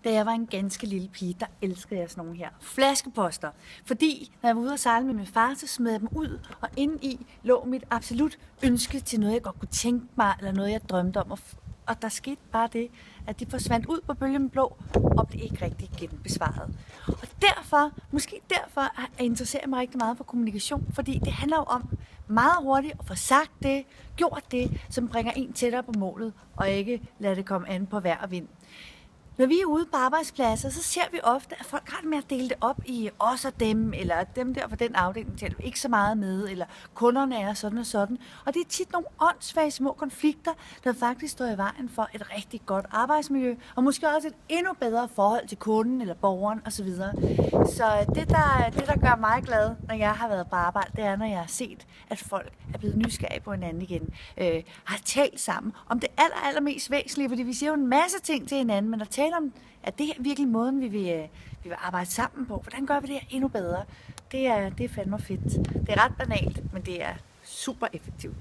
Da jeg var en ganske lille pige, der elskede jeg sådan nogle her flaskeposter. Fordi når jeg var ude at sejle med min far, så smed jeg dem ud, og inde i lå mit absolut ønske til noget, jeg godt kunne tænke mig, eller noget, jeg drømte om. Og der skete bare det, at de forsvandt ud på bølgen blå, og blev ikke rigtig genbesvaret. Og derfor, måske derfor, interesserer jeg mig rigtig meget for kommunikation, fordi det handler jo om meget hurtigt at få sagt det, gjort det, som bringer en tættere på målet, og ikke lade det komme an på vejr og vind. Når vi er ude på arbejdspladser, så ser vi ofte, at folk har det med at dele det op i os og dem, eller dem der fra den afdeling taler vi ikke så meget med, eller kunderne er sådan og sådan. Og det er tit nogle åndssvage små konflikter, der faktisk står i vejen for et rigtig godt arbejdsmiljø, og måske også et endnu bedre forhold til kunden eller borgeren osv. Så det, der gør mig glad, når jeg har været på arbejde, det er, når jeg har set, at folk er blevet nysgerrige på hinanden igen, har talt sammen om det allermest væsentlige, fordi vi siger jo en masse ting til hinanden, men at tale om, at det her virkelig måden, vi vil arbejde sammen på. Hvordan gør vi det her endnu bedre? Det er fandme fedt. Det er ret banalt, men det er super effektivt.